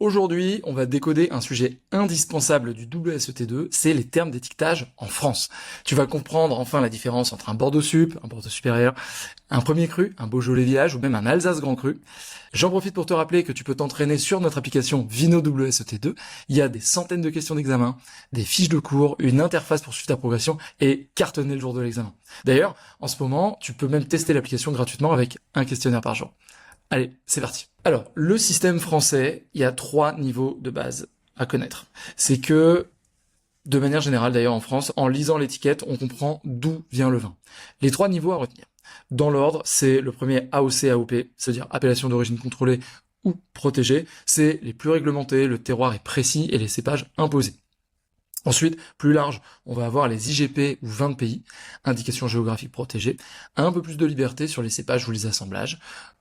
Aujourd'hui, on va décoder un sujet indispensable du WSET2, c'est les termes d'étiquetage en France. Tu vas comprendre enfin la différence entre un Bordeaux Sup, un Bordeaux supérieur, un premier cru, un Beaujolais village ou même un Alsace Grand Cru. J'en profite pour te rappeler que tu peux t'entraîner sur notre application Vino WSET2. Il y a des centaines de questions d'examen, des fiches de cours, une interface pour suivre ta progression et cartonner le jour de l'examen. D'ailleurs, en ce moment, tu peux même tester l'application gratuitement avec un questionnaire par jour. Allez, c'est parti. Alors, le système français, il y a 3 niveaux de base à connaître. C'est que, de manière générale d'ailleurs en France, en lisant l'étiquette, on comprend d'où vient le vin. Les 3 niveaux à retenir. Dans l'ordre, c'est le premier AOC-AOP, c'est-à-dire appellation d'origine contrôlée ou protégée. C'est les plus réglementés, le terroir est précis et les cépages imposés. Ensuite, plus large, on va avoir les IGP ou vins de pays, indication géographique protégée, un peu plus de liberté sur les cépages ou les assemblages,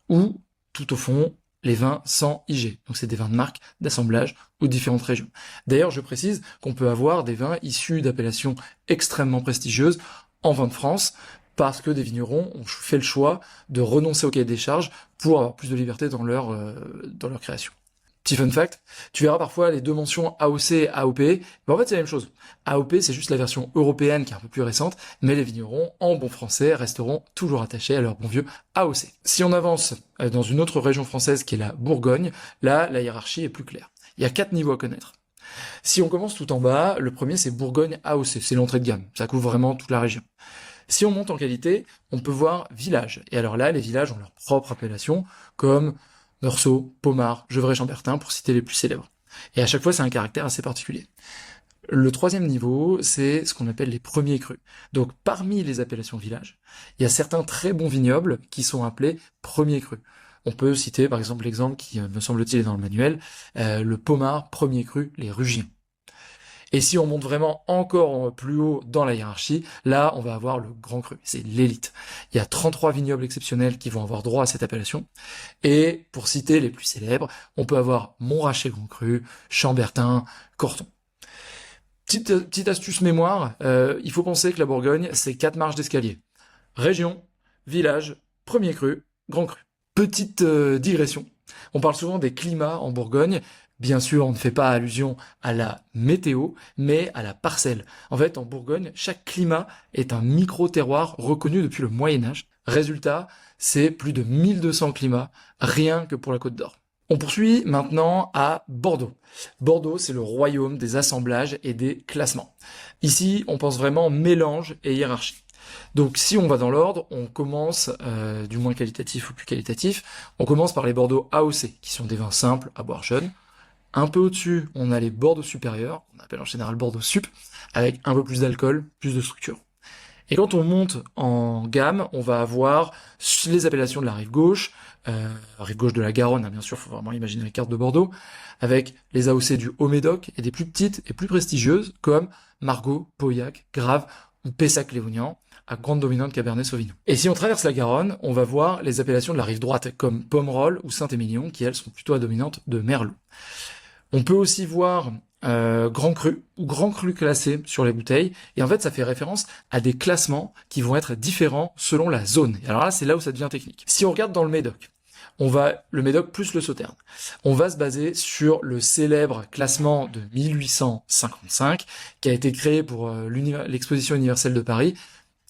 ou tout au fond, les vins sans IG. Donc c'est des vins de marque, d'assemblage ou de différentes régions. D'ailleurs, je précise qu'on peut avoir des vins issus d'appellations extrêmement prestigieuses en vin de France, parce que des vignerons ont fait le choix de renoncer au cahier des charges pour avoir plus de liberté dans leur création. Petit fun fact, tu verras parfois les deux mentions AOC et AOP, mais en fait c'est la même chose. AOP c'est juste la version européenne qui est un peu plus récente, mais les vignerons, en bon français, resteront toujours attachés à leur bon vieux AOC. Si on avance dans une autre région française qui est la Bourgogne, là la hiérarchie est plus claire. Il y a 4 niveaux à connaître. Si on commence tout en bas, le premier c'est Bourgogne AOC, c'est l'entrée de gamme, ça couvre vraiment toute la région. Si on monte en qualité, on peut voir village, et alors là les villages ont leur propre appellation, comme Meursault, Pommard, Gevrey-Chambertin, pour citer les plus célèbres. Et à chaque fois, c'est un caractère assez particulier. Le troisième niveau, c'est ce qu'on appelle les premiers crus. Donc, parmi les appellations village, il y a certains très bons vignobles qui sont appelés premiers crus. On peut citer, par exemple, l'exemple qui, me semble-t-il, est dans le manuel, le Pommard premier cru, les Rugiens. Et si on monte vraiment encore plus haut dans la hiérarchie, là, on va avoir le grand cru, c'est l'élite. Il y a 33 vignobles exceptionnels qui vont avoir droit à cette appellation. Et pour citer les plus célèbres, on peut avoir Montrachet Grand Cru, Chambertin, Corton. Petite astuce mémoire, il faut penser que la Bourgogne, c'est 4 marches d'escalier. Région, village, premier cru, grand cru. Petite digression. On parle souvent des climats en Bourgogne. Bien sûr, on ne fait pas allusion à la météo, mais à la parcelle. En fait, en Bourgogne, chaque climat est un micro-terroir reconnu depuis le Moyen-Âge. Résultat, c'est plus de 1200 climats, rien que pour la Côte d'Or. On poursuit maintenant à Bordeaux. Bordeaux, c'est le royaume des assemblages et des classements. Ici, on pense vraiment mélange et hiérarchie. Donc si on va dans l'ordre, on commence, du moins qualitatif ou plus qualitatif, on commence par les Bordeaux AOC, qui sont des vins simples à boire jeune. Un peu au-dessus, on a les Bordeaux supérieurs, on appelle en général Bordeaux Sup, avec un peu plus d'alcool, plus de structure. Et quand on monte en gamme, on va avoir les appellations de la rive gauche de la Garonne, hein, bien sûr, faut vraiment imaginer la carte de Bordeaux, avec les AOC du Haut-Médoc et des plus petites et plus prestigieuses, comme Margaux, Pauillac, Grave ou Pessac-Léognan, à grande dominante Cabernet Sauvignon. Et si on traverse la Garonne, on va voir les appellations de la rive droite, comme Pomerol ou Saint-Émilion, qui elles sont plutôt à dominante de Merlot. On peut aussi voir Grand Cru ou Grand Cru classé sur les bouteilles, et en fait ça fait référence à des classements qui vont être différents selon la zone. Et alors là c'est là où ça devient technique. Si on regarde dans le Médoc, le Médoc plus le Sauternes, on va se baser sur le célèbre classement de 1855 qui a été créé pour l'exposition universelle de Paris,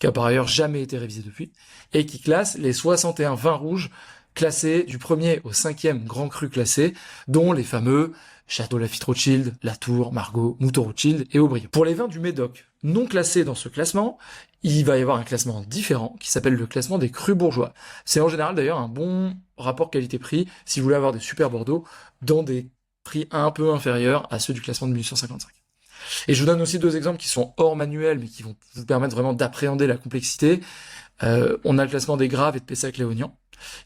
qui a par ailleurs jamais été révisé depuis, et qui classe les 61 vins rouges classés du 1er au 5e grand cru classé, dont les fameux Château Lafite Rothschild, Latour, Margaux, Mouton Rothschild et Aubryon. Pour les vins du Médoc non classés dans ce classement, il va y avoir un classement différent qui s'appelle le classement des crus bourgeois. C'est en général d'ailleurs un bon rapport qualité-prix si vous voulez avoir des super Bordeaux dans des prix un peu inférieurs à ceux du classement de 1855. Et je vous donne aussi 2 exemples qui sont hors manuel mais qui vont vous permettre vraiment d'appréhender la complexité. On a le classement des Graves et de Pessac-Léognan,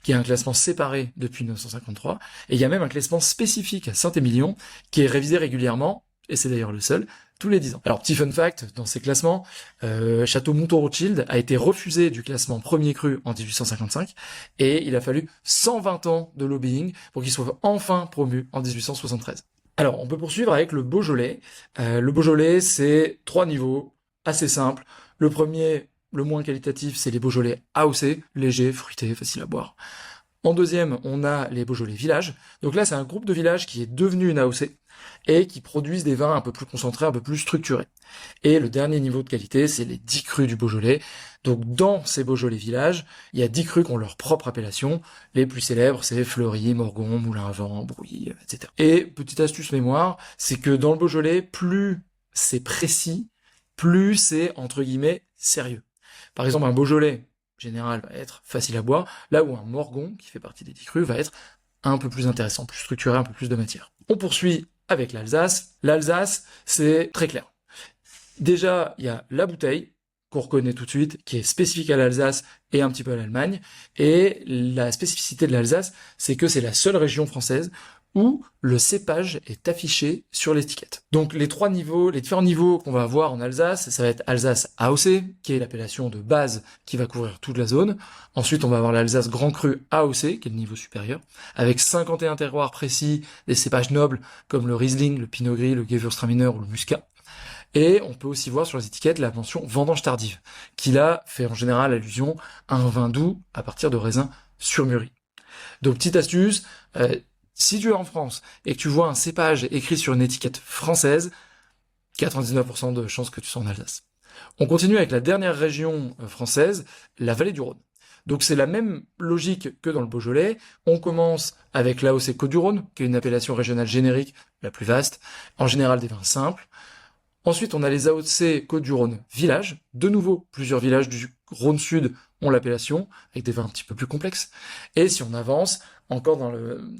qui est un classement séparé depuis 1953, et il y a même un classement spécifique à Saint-Émilion, qui est révisé régulièrement, et c'est d'ailleurs le seul, tous les 10 ans. Alors, petit fun fact, dans ces classements, Château Mouton Rothschild a été refusé du classement premier cru en 1855, et il a fallu 120 ans de lobbying pour qu'il soit enfin promu en 1873. Alors, on peut poursuivre avec le Beaujolais. Le Beaujolais, c'est 3 niveaux, assez simples. Le premier, le moins qualitatif, c'est les Beaujolais AOC, léger, fruité, facile à boire. En deuxième, on a les Beaujolais Villages. Donc là, c'est un groupe de villages qui est devenu une AOC et qui produisent des vins un peu plus concentrés, un peu plus structurés. Et le dernier niveau de qualité, c'est les 10 crus du Beaujolais. Donc dans ces Beaujolais Villages, il y a 10 crus qui ont leur propre appellation. Les plus célèbres, c'est Fleury, Morgon, Moulin à Vent, Brouilly, etc. Et petite astuce mémoire, c'est que dans le Beaujolais, plus c'est précis, plus c'est, entre guillemets, sérieux. Par exemple, un Beaujolais général va être facile à boire, là où un Morgon, qui fait partie des 10 crus, va être un peu plus intéressant, plus structuré, un peu plus de matière. On poursuit avec l'Alsace. L'Alsace, c'est très clair. Déjà, il y a la bouteille, qu'on reconnaît tout de suite, qui est spécifique à l'Alsace et un petit peu à l'Allemagne. Et la spécificité de l'Alsace, c'est que c'est la seule région française où le cépage est affiché sur l'étiquette. Donc les différents niveaux qu'on va avoir en Alsace, ça va être Alsace AOC, qui est l'appellation de base qui va couvrir toute la zone. Ensuite, on va avoir l'Alsace Grand Cru AOC, qui est le niveau supérieur, avec 51 terroirs précis, des cépages nobles comme le Riesling, le Pinot Gris, le Gewürztraminer ou le Muscat. Et on peut aussi voir sur les étiquettes la mention vendange tardive, qui là fait en général allusion à un vin doux à partir de raisins surmûris. Donc petite astuce, si tu es en France et que tu vois un cépage écrit sur une étiquette française, 99% de chances que tu sois en Alsace. On continue avec la dernière région française, la vallée du Rhône. Donc c'est la même logique que dans le Beaujolais. On commence avec l'AOC Côte-du-Rhône, qui est une appellation régionale générique la plus vaste, en général des vins simples. Ensuite, on a les AOC Côte-du-Rhône Village. De nouveau, plusieurs villages du Rhône Sud ont l'appellation, avec des vins un petit peu plus complexes. Et si on avance, encore dans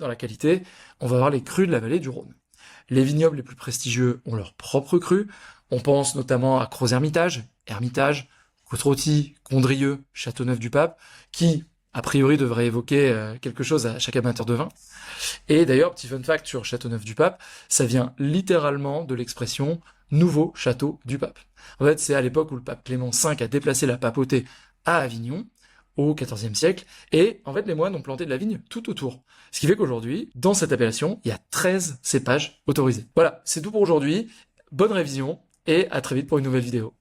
la qualité, on va avoir les crus de la vallée du Rhône. Les vignobles les plus prestigieux ont leurs propres crus. On pense notamment à Crozes-Hermitage, Hermitage, Côte-Rôtie, Condrieu, Châteauneuf-du-Pape, qui, a priori, devraient évoquer quelque chose à chaque amateur de vin. Et d'ailleurs, petit fun fact sur Châteauneuf-du-Pape, ça vient littéralement de l'expression « nouveau château du pape ». En fait, c'est à l'époque où le pape Clément V a déplacé la papauté à Avignon, au XIVe siècle, et en fait, les moines ont planté de la vigne tout autour. Ce qui fait qu'aujourd'hui, dans cette appellation, il y a 13 cépages autorisés. Voilà, c'est tout pour aujourd'hui. Bonne révision, et à très vite pour une nouvelle vidéo.